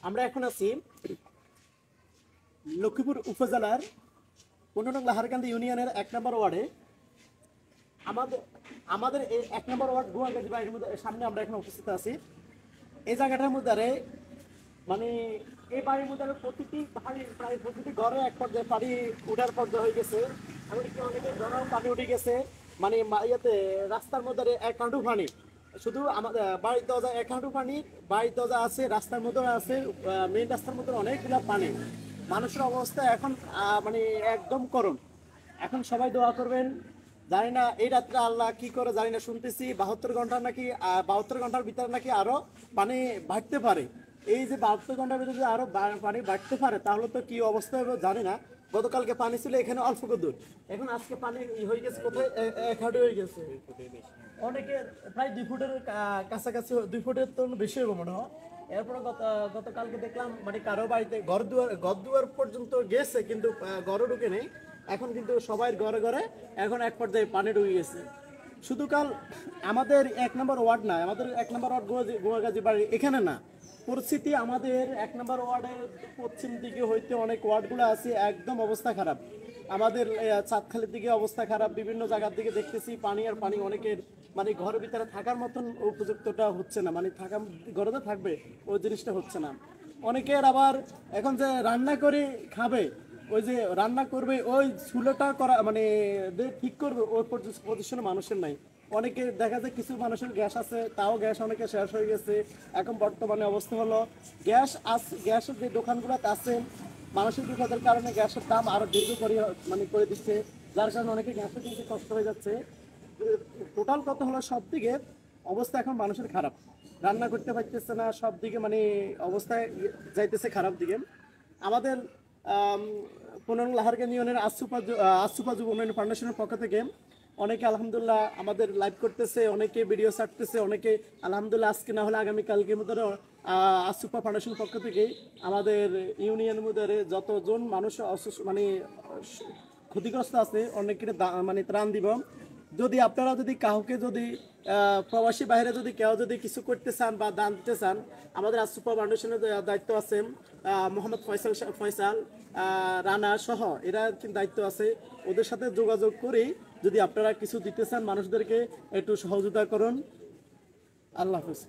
আমরা এখন আছি লক্ষ্মীপুর উপজেলার 15 নং লাহারকান্দি ইউনিয়নের 1 নম্বর ওয়ার্ডে। আমাদের আমাদের এই 1 নম্বর ওয়ার্ড গুয়াগাজী বাড়ির মধ্যে সামনে আমরা এখন উপস্থিত আছি। এই জায়গাটার মধ্যে মানে এই বাড়ির মধ্যে প্রতিটি বাড়ির প্রায় প্রতিটি ঘরে এক পর্যায়ে পানি উঠার পর্যায়ে হয়ে গেছে। এমনকি অনেকের ঘরেও পানি উঠে গেছে, মানে ইয়েতে রাস্তার মধ্যে 1 হাঁটু পানি। শুধু আমাদের বাড়ির দরজা 1 হাঁটু পানি, বাড়ির দরজা আছে, রাস্তার মধ্যে আছে, মেইন রাস্তার মধ্যে অনেকগুলো পানি। মানুষের অবস্থা এখন মানে একদম করুণ। এখন সবাই দোয়া করবেন। জানি না এই রাত্রে আল্লাহ কি করে জানি না, শুনতেছি 72 ঘন্টা নাকি 72 ঘন্টার ভিতরে নাকি আরো পানি বাড়তে পারে। এই যে 72 ঘন্টার ভিতরে যদি আরো পানি বাড়তে পারে তাহলে তো কি অবস্থা হবে জানি না। গতকালকে পানি ছিল এখানে অল্প দূর, এখন আজকে পানি হয়ে গেছে কোথায় 1 হাঁটু হয়ে গেছে। অনেকে প্রায় 2 ফুটের কাছাকাছি, 2 ফুটের তো বেশি হবে মনে হয়। এরপরে গতকালকে দেখলাম মানে কারো বাড়িতে ঘর দুয়ার পর্যন্ত গেছে, কিন্তু ঘরে ঢুকে নেই। এখন কিন্তু সবাই ঘরে ঘরে এখন এক পর্যায়ে পানি ঢুকে গেছে। শুধু কাল আমাদের 1 নম্বর ওয়ার্ড না, আমাদের 1 নম্বর ওয়ার্ড গুয়াগাজী বাড়ি এখানে না, পরিস্থিতি আমাদের 1 নম্বর ওয়ার্ডের পশ্চিম দিকে হইতে অনেক ওয়ার্ডগুলো আছে, একদম অবস্থা খারাপ। আমাদের চাঁদখালির দিকে অবস্থা খারাপ, বিভিন্ন জায়গার দিকে দেখতেছি পানি আর পানি। অনেকের মানে ঘরের ভিতরে থাকার মতন উপযুক্তটা হচ্ছে না, মানে থাকা ঘরে তো থাকবে ওই জিনিসটা হচ্ছে না। অনেকের আবার এখন যে রান্না করে খাবে, ওই যে রান্না করবে ওই চুলোটা করা মানে ঠিক করবে ওই পজিশনে মানুষের নাই। অনেকে দেখা যায় কিছু মানুষের গ্যাস আছে, তাও গ্যাস অনেকে শেষ হয়ে গেছে। এখন বর্তমানে অবস্থা হলো গ্যাসের যে দোকানগুলোতে আছে, মানুষের বিপদের কারণে গ্যাসের দাম আরো দীর্ঘ করে দিচ্ছে, যার কারণে অনেকে গ্যাসের কিনতে কষ্ট হয়ে যাচ্ছে। টোটাল কত হলো, সব দিকে অবস্থা এখন মানুষের খারাপ, রান্না করতে পারতেছে না, সব দিকে মানে অবস্থায় যাইতেছে খারাপ দিকে। আমাদের 15 নং লাহারকান্দি ইউনিয়নের আশুপা যুব উন্নয়ন ফাউন্ডেশনের পক্ষ থেকে অনেকে আলহামদুলিল্লাহ আমাদের লাইভ করতেছে, অনেকে ভিডিও ছাড়তেছে, অনেকে আলহামদুলিল্লাহ আজকে না হলে আগামীকালকের মধ্যে আশুপা ফাউন্ডেশনের পক্ষ থেকে আমাদের ইউনিয়নের মধ্যে যতজন মানুষ মানে ক্ষতিগ্রস্ত আছে অনেকের মানে ত্রাণ দিব। যদি আপনারা যদি কাউকে যদি প্রবাসী বাইরে যদি কেউ যদি কিছু করতে চান বা দান দিতে চান, আমাদের আশুপা ফাউন্ডেশনের দায়িত্ব আছে মোহাম্মদ ফয়সাল রানা সহ, এরা কিন্তু দায়িত্ব আছে। ওদের সাথে যোগাযোগ করেই যদি আপনারা কিছু দিতে চান মানুষদেরকে একটু সহযোগিতা করুন। আল্লাহ হাফেজ।